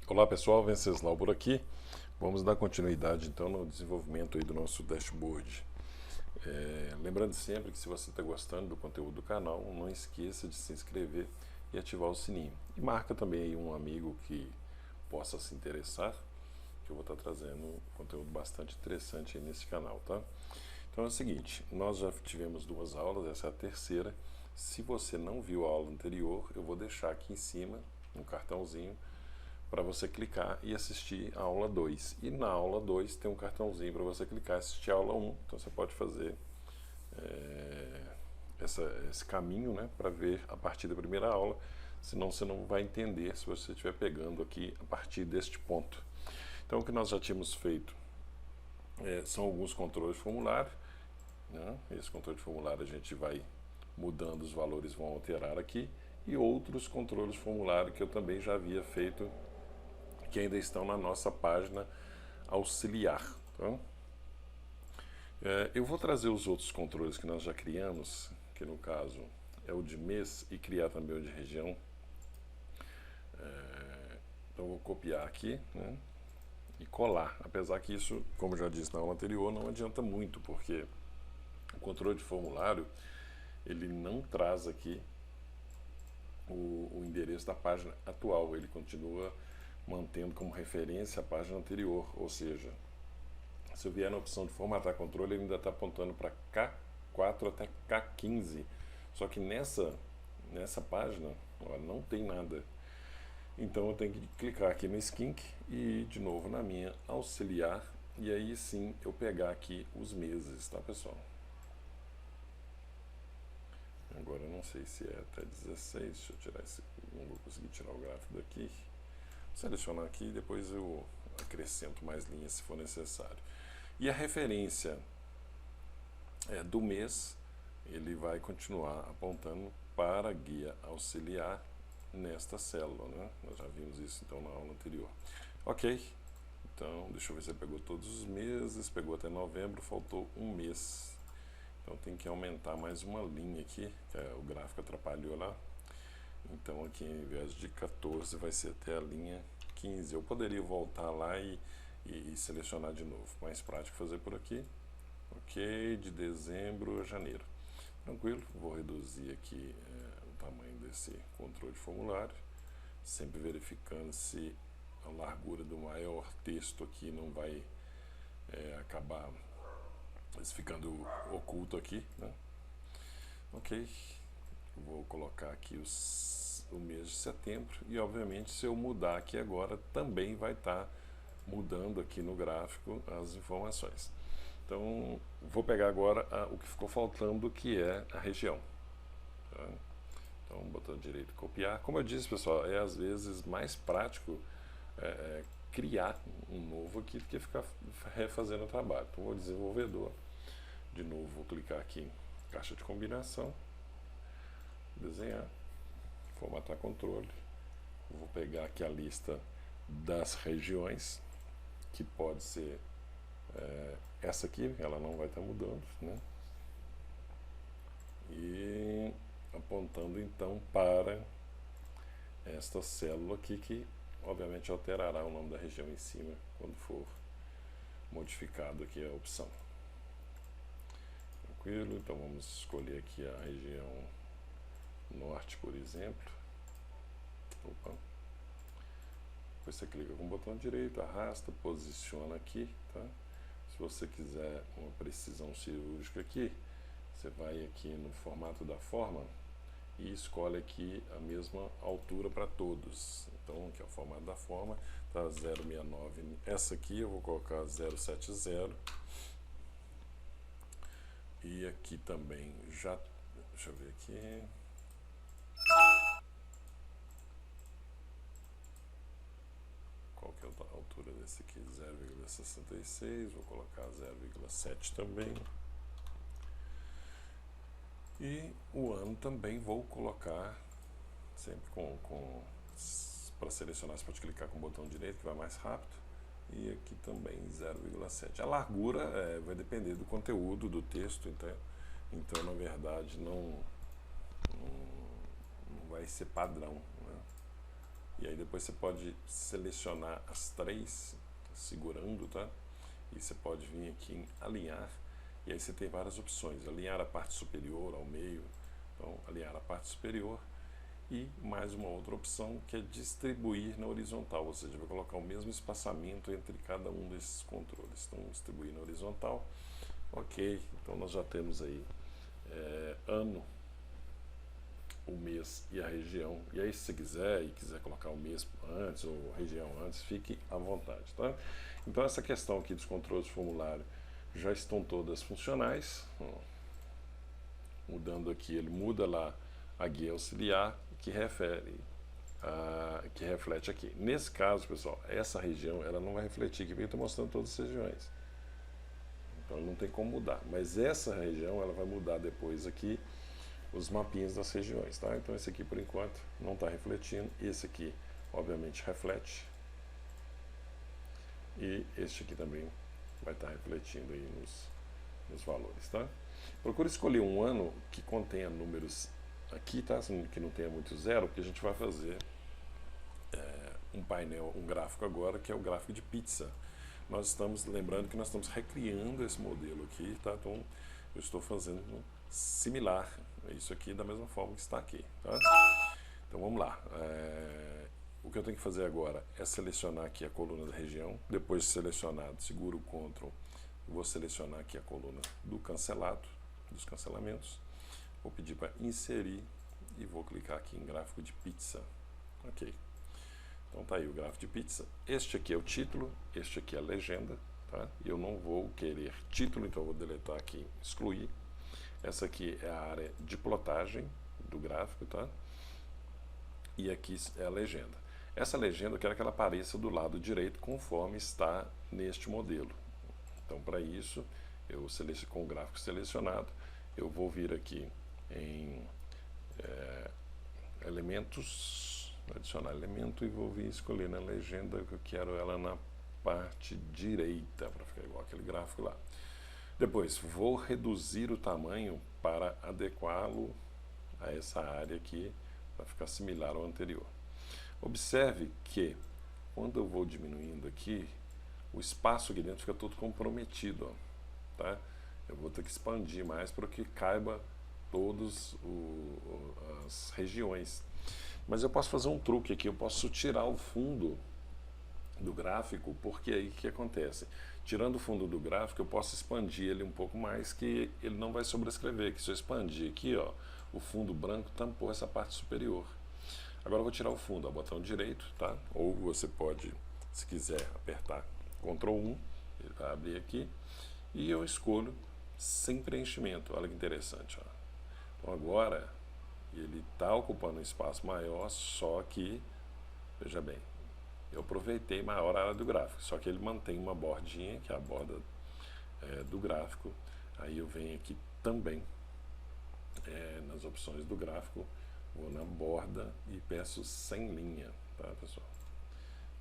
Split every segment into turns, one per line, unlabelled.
Olá pessoal, Venceslau por aqui. Vamos dar continuidade então no desenvolvimento aí do nosso dashboard. Lembrando sempre que se você está gostando do conteúdo do canal, não esqueça de se inscrever e ativar o sininho. E marca também aí um amigo que possa se interessar, que eu vou estar trazendo conteúdo bastante interessante aí nesse canal, tá? Então é o seguinte, nós já tivemos duas aulas, essa é a terceira. Se você não viu a aula anterior, eu vou deixar aqui em cima um cartãozinho para você clicar e assistir a aula 2. E na aula 2 tem um cartãozinho para você clicar e assistir a aula 1. Então você pode fazer esse caminho, né, para ver a partir da primeira aula, senão você não vai entender se você estiver pegando aqui a partir deste ponto. Então o que nós já tínhamos feito são alguns controles de formulário. Né? Esse controle de formulário a gente vai mudando, os valores vão alterar aqui, e outros controles de formulário que eu também já havia feito, que ainda estão na nossa página auxiliar. Tá? Eu vou trazer os outros controles que nós já criamos, que no caso é o de mês, e criar também o de região. Então eu vou copiar aqui, né, e colar, apesar que isso, como já disse na aula anterior, não adianta muito, porque o controle de formulário ele não traz aqui o endereço da página atual, ele continua mantendo como referência a página anterior, ou seja, se eu vier na opção de formatar controle, ele ainda está apontando para K4 até K15, só que nessa página ó, não tem nada. Então eu tenho que clicar aqui no Skink e ir de novo na minha auxiliar, e aí sim eu pegar aqui os meses, tá pessoal? Agora eu não sei se é até 16, deixa eu tirar esse, não vou conseguir tirar o gráfico daqui. Vou selecionar aqui e depois eu acrescento mais linhas se for necessário. E a referência do mês, ele vai continuar apontando para a guia auxiliar nesta célula, né? Nós já vimos isso então na aula anterior. Ok, então deixa eu ver se ele pegou todos os meses, pegou até novembro, faltou um mês. Então tem que aumentar mais uma linha aqui, que o gráfico atrapalhou lá. Então aqui em vez de 14 vai ser até a linha 15. Eu poderia voltar lá e selecionar de novo. Mais prático fazer por aqui. Ok, de dezembro a janeiro. Tranquilo, vou reduzir aqui o tamanho desse controle de formulário, sempre verificando se a largura do maior texto aqui não vai acabar ficando oculto aqui, né? Ok, vou colocar aqui o mês de setembro e obviamente se eu mudar aqui agora também vai estar mudando aqui no gráfico as informações. Então vou pegar agora o que ficou faltando, que é a região. Tá? Então botão direito copiar. Como eu disse pessoal, é às vezes mais prático criar um novo aqui do que ficar refazendo o trabalho. Então vou desenvolvedor, de novo vou clicar aqui em caixa de combinação, desenhar, formatar controle, vou pegar aqui a lista das regiões, que pode ser essa aqui, ela não vai estar mudando, né? E apontando então para esta célula aqui, que obviamente alterará o nome da região em cima quando for modificado aqui a opção. Tranquilo, então vamos escolher aqui a região norte, por exemplo. Opa. Depois você clica com o botão direito, arrasta, posiciona aqui, tá? Se você quiser uma precisão cirúrgica aqui, você vai aqui no formato da forma e escolhe aqui a mesma altura para todos. Então aqui é o formato da forma, tá 069. Essa aqui eu vou colocar 070. E aqui também já, deixa eu ver aqui. Qual que é a altura desse aqui? 0,66, vou colocar 0,7 também. E o ano também vou colocar, sempre para selecionar você pode clicar com o botão direito que vai mais rápido. E aqui também 0,7. A largura vai depender do conteúdo do texto, então na verdade não vai ser padrão, né? E aí depois você pode selecionar as três segurando, tá? E você pode vir aqui em alinhar, e aí você tem várias opções: alinhar a parte superior ao meio, então alinhar a parte superior, e mais uma outra opção que é distribuir na horizontal, ou seja, vai colocar o mesmo espaçamento entre cada um desses controles. Então distribuir na horizontal, ok, então nós já temos aí ano, o mês e a região. E aí, se você quiser colocar o mês antes ou a região antes, fique à vontade, tá? Então, essa questão aqui dos controles de formulário já estão todas funcionais. Mudando aqui, ele muda lá a guia auxiliar que reflete aqui. Nesse caso, pessoal, essa região ela não vai refletir aqui, porque eu estou mostrando todas as regiões. Então, não tem como mudar. Mas essa região ela vai mudar depois aqui os mapinhas das regiões, tá? Então esse aqui por enquanto não está refletindo, esse aqui obviamente reflete e este aqui também vai estar refletindo aí nos valores, tá? Procure escolher um ano que contenha números aqui, tá? Que não tenha muito zero, porque a gente vai fazer um painel, um gráfico agora que é o gráfico de pizza. Nós estamos lembrando que nós estamos recriando esse modelo aqui, tá? Então eu estou fazendo similar isso aqui da mesma forma que está aqui, tá? Então vamos lá. O que eu tenho que fazer agora é selecionar aqui a coluna da região. Depois de selecionado, seguro o Ctrl. Vou selecionar aqui a coluna do cancelado, dos cancelamentos. Vou pedir para inserir e vou clicar aqui em gráfico de pizza. Ok. Então tá aí o gráfico de pizza. Este aqui é o título, este aqui é a legenda, tá? Eu não vou querer título, então eu vou deletar aqui, excluir. Essa aqui é a área de plotagem do gráfico, tá? E aqui é a legenda. Essa legenda eu quero que ela apareça do lado direito conforme está neste modelo. Então, para isso, eu com o gráfico selecionado, eu vou vir aqui em elementos, adicionar elemento e vou vir escolher na legenda que eu quero ela na parte direita, para ficar igual aquele gráfico lá. Depois, vou reduzir o tamanho para adequá-lo a essa área aqui, para ficar similar ao anterior. Observe que, quando eu vou diminuindo aqui, o espaço aqui dentro fica todo comprometido, ó, tá? Eu vou ter que expandir mais para que caiba todas as regiões. Mas eu posso fazer um truque aqui, eu posso tirar o fundo do gráfico, porque aí o que acontece? Tirando o fundo do gráfico, eu posso expandir ele um pouco mais, que ele não vai sobrescrever, que se eu expandir aqui, ó, o fundo branco tampou essa parte superior. Agora eu vou tirar o fundo, ó, botão direito, tá? Ou você pode, se quiser, apertar Ctrl 1, ele vai abrir aqui, e eu escolho sem preenchimento. Olha que interessante, ó. Então agora ele está ocupando um espaço maior, só que, veja bem, eu aproveitei maior a área do gráfico, só que ele mantém uma bordinha, que é a borda do gráfico. Aí eu venho aqui também, nas opções do gráfico, vou na borda e peço sem linha, tá, pessoal?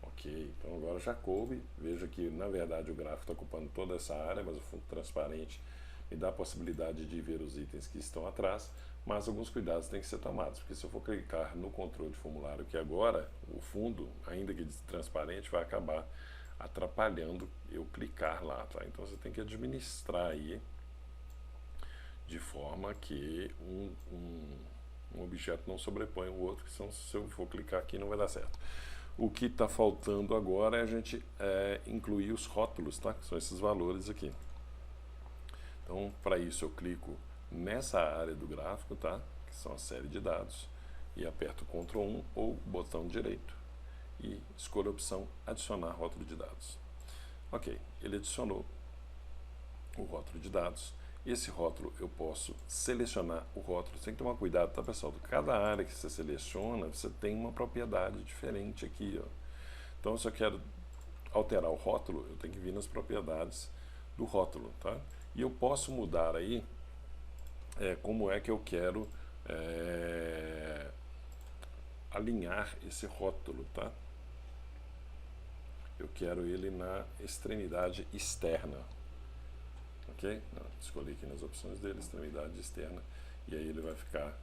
Ok, então agora já coube. Veja que na verdade o gráfico está ocupando toda essa área, mas o fundo transparente me dá a possibilidade de ver os itens que estão atrás, mas alguns cuidados têm que ser tomados, porque se eu for clicar no controle de formulário, que agora o fundo, ainda que transparente, vai acabar atrapalhando eu clicar lá, tá? Então você tem que administrar aí de forma que um objeto não sobrepõe o outro, que senão, se eu for clicar aqui não vai dar certo. O que está faltando agora é a gente incluir os rótulos, tá? Que são esses valores aqui. Então, para isso eu clico nessa área do gráfico, tá? Que são a série de dados, e aperto Ctrl 1 ou botão direito e escolho a opção adicionar rótulo de dados. Ok, ele adicionou o rótulo de dados. Esse rótulo eu posso selecionar o rótulo. Você tem que tomar cuidado, tá, pessoal? Cada área que você seleciona, você tem uma propriedade diferente aqui, ó. Então, se eu quero alterar o rótulo, eu tenho que vir nas propriedades do rótulo, tá? E eu posso mudar aí como é que eu quero alinhar esse rótulo, tá? Eu quero ele na extremidade externa. Ok? Escolhi aqui nas opções dele, extremidade externa, e aí ele vai ficar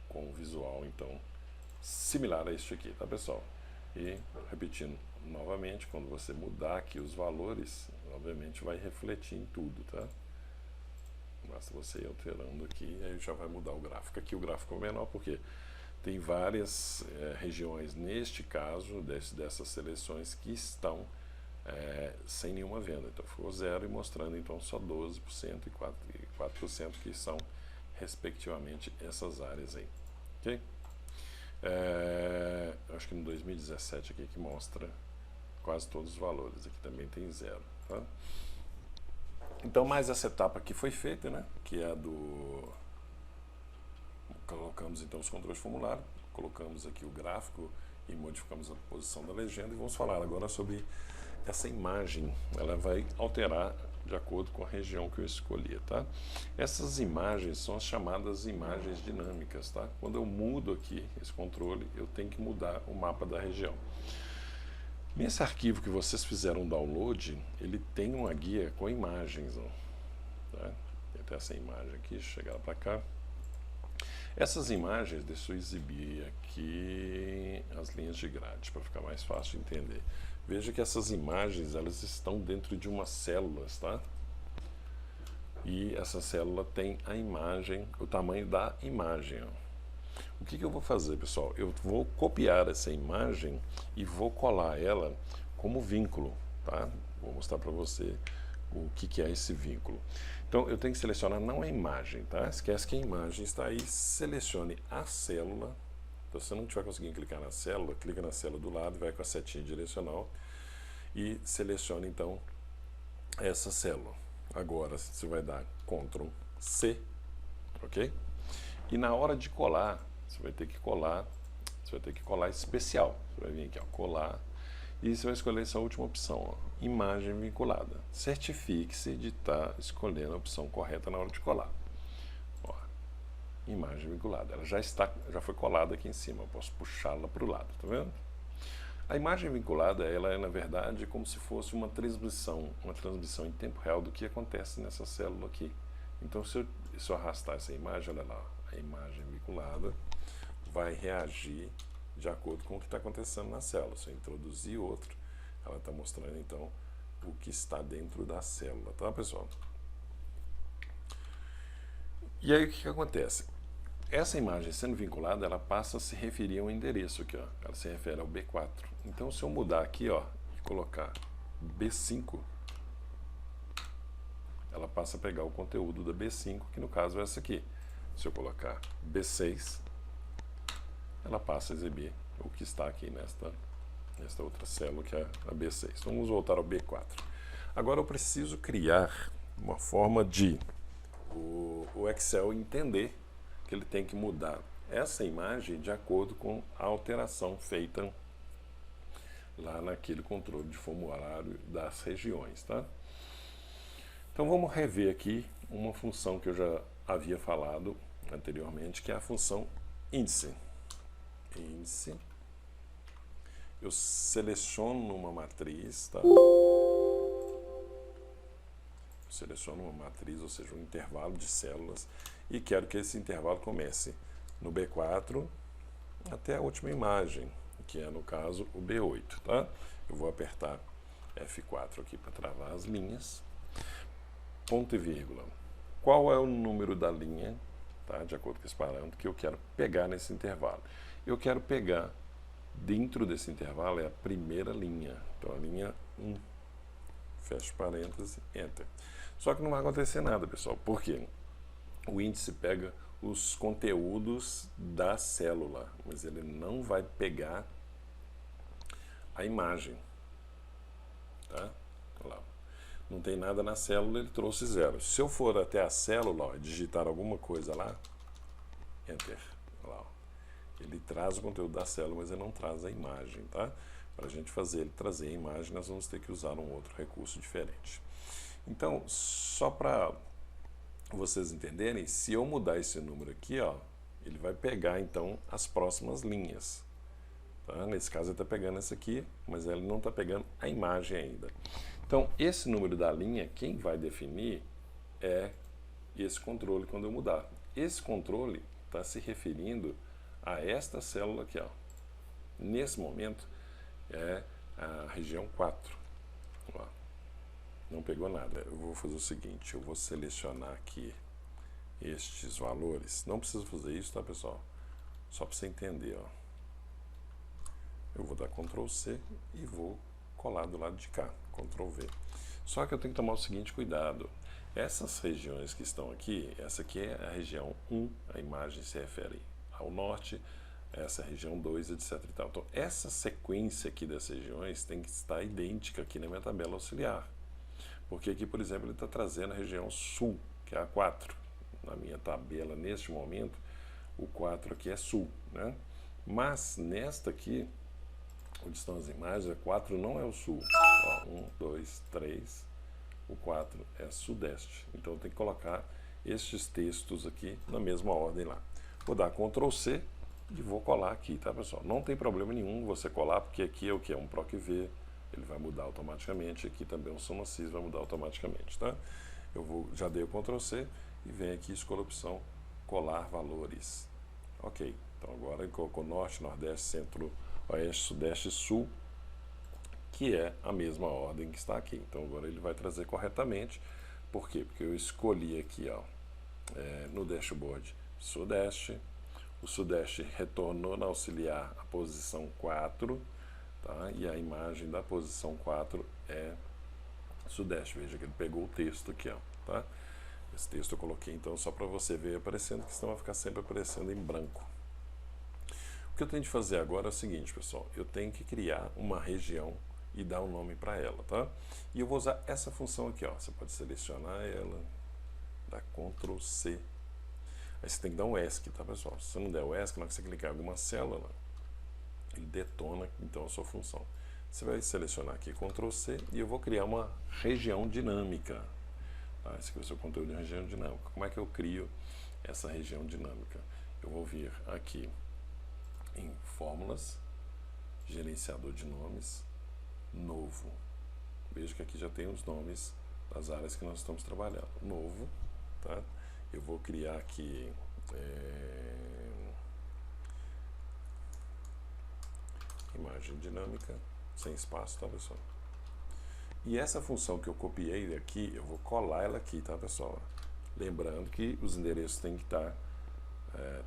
com o visual, então, similar a este aqui, tá, pessoal? E, repetindo novamente, quando você mudar aqui os valores, obviamente vai refletir em tudo, tá? Basta você ir alterando aqui, aí já vai mudar o gráfico. Aqui o gráfico é menor, porque tem várias regiões, neste caso, dessas seleções que estão sem nenhuma venda. Então ficou 0 e mostrando então só 12% e 4% que são respectivamente essas áreas aí. Ok? Acho que no 2017 aqui que mostra quase todos os valores. Aqui também tem 0. Tá? Então mais essa etapa aqui foi feita, né? Que é a do... Colocamos então os controles de formulário, colocamos aqui o gráfico e modificamos a posição da legenda e vamos falar agora sobre essa imagem. Ela vai alterar de acordo com a região que eu escolhi, tá? Essas imagens são as chamadas imagens dinâmicas, tá? Quando eu mudo aqui esse controle, eu tenho que mudar o mapa da região. Nesse arquivo que vocês fizeram download, ele tem uma guia com imagens, ó, tá? Tem até essa imagem aqui, chegar para cá. Essas imagens, deixa eu exibir aqui as linhas de grade para ficar mais fácil de entender. Veja que essas imagens, elas estão dentro de umas células, tá? E essa célula tem a imagem, o tamanho da imagem, ó. O que eu vou fazer, pessoal? Eu vou copiar essa imagem e vou colar ela como vínculo, tá? Vou mostrar para você o que é esse vínculo. Então, eu tenho que selecionar não a imagem, tá? Esquece que a imagem está aí, selecione a célula. Então, se você não estiver conseguindo clicar na célula, clica na célula do lado, vai com a setinha direcional e selecione, então, essa célula. Agora, você vai dar Ctrl C, ok? E na hora de colar, você vai ter que colar especial. Você vai vir aqui, ó, colar, e você vai escolher essa última opção, ó, imagem vinculada. Certifique-se de estar escolhendo a opção correta na hora de colar. Ó, imagem vinculada. Ela já foi colada aqui em cima. Eu posso puxá-la para o lado, tá vendo? A imagem vinculada, ela é na verdade como se fosse uma transmissão em tempo real do que acontece nessa célula aqui. Então, se eu arrastar essa imagem, olha lá, a imagem vinculada vai reagir de acordo com o que está acontecendo na célula. Se eu introduzir outro, ela está mostrando então o que está dentro da célula, tá, pessoal? E aí o que acontece? Essa imagem sendo vinculada, ela passa a se referir a um endereço aqui, ó. Ela se refere ao B4. Então, se eu mudar aqui, ó, e colocar B5, ela passa a pegar o conteúdo da B5, que no caso é essa aqui. Se eu colocar B6, ela passa a exibir o que está aqui nesta outra célula, que é a B6. Vamos voltar ao B4. Agora eu preciso criar uma forma de o Excel entender que ele tem que mudar essa imagem de acordo com a alteração feita lá naquele controle de formulário das regiões, tá? Então vamos rever aqui uma função que eu já havia falado anteriormente, que é a função índice. Índice. Eu seleciono uma matriz, tá? Seleciono uma matriz, ou seja, um intervalo de células, e quero que esse intervalo comece no B4 até a última imagem, que é, no caso, o B8, tá? Eu vou apertar F4 aqui para travar as linhas. Ponto e vírgula. Qual é o número da linha, tá? De acordo com esse parâmetro, que eu quero pegar nesse intervalo? Eu quero pegar, dentro desse intervalo, é a primeira linha. Então, a linha 1. Fecho parênteses, Enter. Só que não vai acontecer nada, pessoal. Por quê? O índice pega os conteúdos da célula, mas ele não vai pegar a imagem. Tá? Olha lá. Não tem nada na célula, ele trouxe 0. Se eu for até a célula, ó, digitar alguma coisa lá, Enter. Olha lá, ó. Ele traz o conteúdo da célula, mas ele não traz a imagem, tá? Para a gente fazer ele trazer a imagem, nós vamos ter que usar um outro recurso diferente. Então, só para vocês entenderem, se eu mudar esse número aqui, ó, ele vai pegar então as próximas linhas. Tá? Nesse caso ele está pegando essa aqui, mas ele não está pegando a imagem ainda. Então, esse número da linha, quem vai definir é esse controle quando eu mudar. Esse controle está se referindo a esta célula aqui, ó. Nesse momento é a região 4. Ó. Não pegou nada. Eu vou fazer o seguinte, eu vou selecionar aqui estes valores. Não preciso fazer isso, tá, pessoal? Só para você entender, ó. Eu vou dar Ctrl C e vou colar do lado de cá, Ctrl V. Só que eu tenho que tomar o seguinte cuidado. Essas regiões que estão aqui, essa aqui é a região 1, a imagem se refere ao norte, essa região 2, etc. e tal. Então, essa sequência aqui das regiões tem que estar idêntica aqui na minha tabela auxiliar. Porque aqui, por exemplo, ele está trazendo a região sul, que é a 4. Na minha tabela, neste momento, o 4 aqui é sul, né? Mas, nesta aqui, onde estão as imagens, a 4 não é o sul. Ó, 1, 2, 3, o 4 é sudeste. Então, eu tenho que colocar estes textos aqui na mesma ordem lá. Vou dar Ctrl C e vou colar aqui, tá, pessoal? Não tem problema nenhum você colar, porque aqui é o que? É um PROC V, ele vai mudar automaticamente. Aqui também o Soma Sys vai mudar automaticamente, tá? Já dei o Ctrl C e venho aqui, escolho a opção colar valores. Ok, então agora ele colocou norte, nordeste, centro, oeste, sudeste e sul, que é a mesma ordem que está aqui. Então agora ele vai trazer corretamente. Por quê? Porque eu escolhi aqui, ó, no dashboard sudeste, o sudeste retornou na auxiliar a posição 4, tá? E a imagem da posição 4 é sudeste. Veja que ele pegou o texto aqui, ó, tá? Esse texto eu coloquei então só para você ver aparecendo, que senão vai ficar sempre aparecendo em branco. O que eu tenho de fazer agora é o seguinte, pessoal, eu tenho que criar uma região e dar um nome para ela, tá? E eu vou usar essa função aqui, ó. Você pode selecionar ela, dar Ctrl C. Aí você tem que dar um ESC, tá, pessoal? Se você não der o ESC, na hora que você clicar em alguma célula, ele detona então a sua função. Você vai selecionar aqui Ctrl C e eu vou criar uma região dinâmica. Tá? Esse aqui é o seu conteúdo de região dinâmica. Como é que eu crio essa região dinâmica? Eu vou vir aqui em Fórmulas, Gerenciador de Nomes, Novo. Veja que aqui já tem os nomes das áreas que nós estamos trabalhando. Novo, tá? Eu vou criar aqui imagem dinâmica, sem espaço, tá, pessoal? E essa função que eu copiei aqui, eu vou colar ela aqui, tá, pessoal? Lembrando que os endereços têm que estar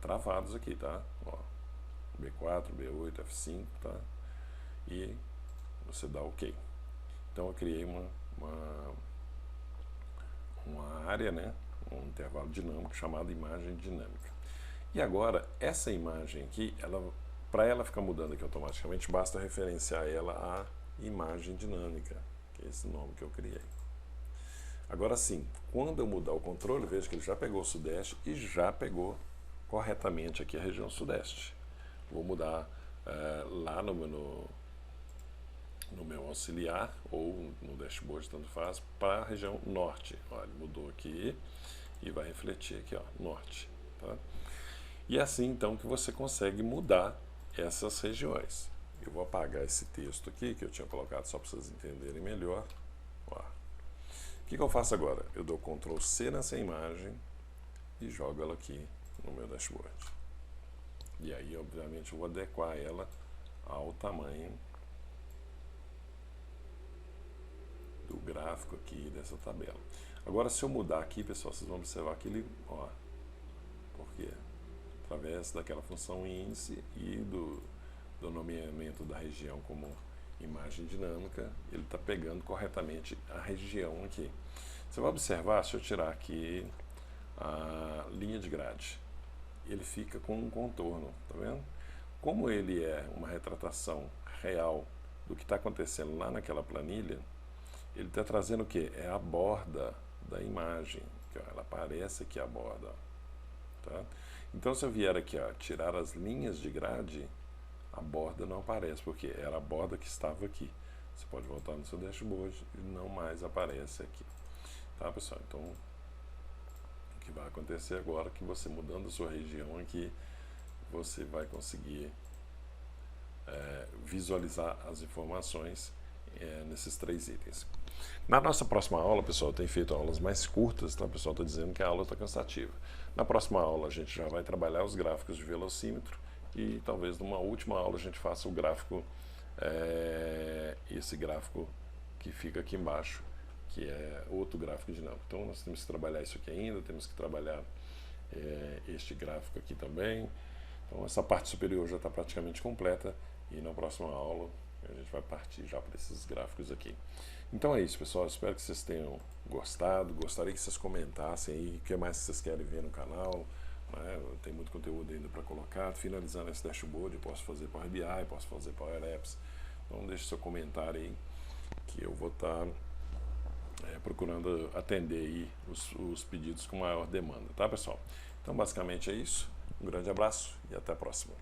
travados aqui, tá? Ó, B4, B8, F5, tá? E você dá OK. Então eu criei uma área, né? Um intervalo dinâmico chamado imagem dinâmica. E agora, essa imagem aqui, para ela ficar mudando aqui automaticamente, basta referenciar ela à imagem dinâmica, que é esse nome que eu criei. Agora sim, quando eu mudar o controle, veja que ele já pegou o sudeste e já pegou corretamente aqui a região sudeste. Vou mudar lá no meu auxiliar ou no dashboard, tanto faz, para a região norte. Olha, ele mudou aqui e vai refletir aqui, ó, norte. Tá? E é assim então que você consegue mudar essas regiões. Eu vou apagar esse texto aqui que eu tinha colocado só para vocês entenderem melhor. Ó. O que eu faço agora? Eu dou Ctrl C nessa imagem e jogo ela aqui no meu dashboard. E aí, obviamente, eu vou adequar ela ao tamanho do gráfico aqui dessa tabela. Agora, se eu mudar aqui, pessoal, vocês vão observar que ele, ó, porque através daquela função índice e do nomeamento da região como imagem dinâmica, ele está pegando corretamente a região aqui. Você vai observar, se eu tirar aqui a linha de grade, ele fica com um contorno, tá vendo? Como ele é uma retratação real do que está acontecendo lá naquela planilha, ele está trazendo o que? É a borda da imagem, que, ó, ela aparece aqui a borda. Tá? Então, se eu vier aqui, ó, tirar as linhas de grade, a borda não aparece, porque era a borda que estava aqui. Você pode voltar no seu dashboard e não mais aparece aqui. Tá, pessoal? Então, o que vai acontecer agora é que você mudando a sua região aqui, você vai conseguir visualizar as informações nesses 3 itens. Na nossa próxima aula, pessoal, eu tenho feito aulas mais curtas, tá? O pessoal está dizendo que a aula está cansativa. Na próxima aula, a gente já vai trabalhar os gráficos de velocímetro e talvez numa última aula a gente faça o gráfico, esse gráfico que fica aqui embaixo, que é outro gráfico dinâmico. Então nós temos que trabalhar isso aqui ainda, temos que trabalhar este gráfico aqui também. Então essa parte superior já está praticamente completa e na próxima aula a gente vai partir já para esses gráficos aqui. Então é isso, pessoal, espero que vocês tenham gostado. Gostaria que vocês comentassem aí o que mais vocês querem ver no canal, né? Tem muito conteúdo ainda para colocar. Finalizando esse dashboard, eu posso fazer Power BI, posso fazer Power Apps. Então deixe seu comentário aí, que eu vou estar procurando atender aí os pedidos com maior demanda, tá, pessoal? Então basicamente é isso. Um grande abraço e até a próxima.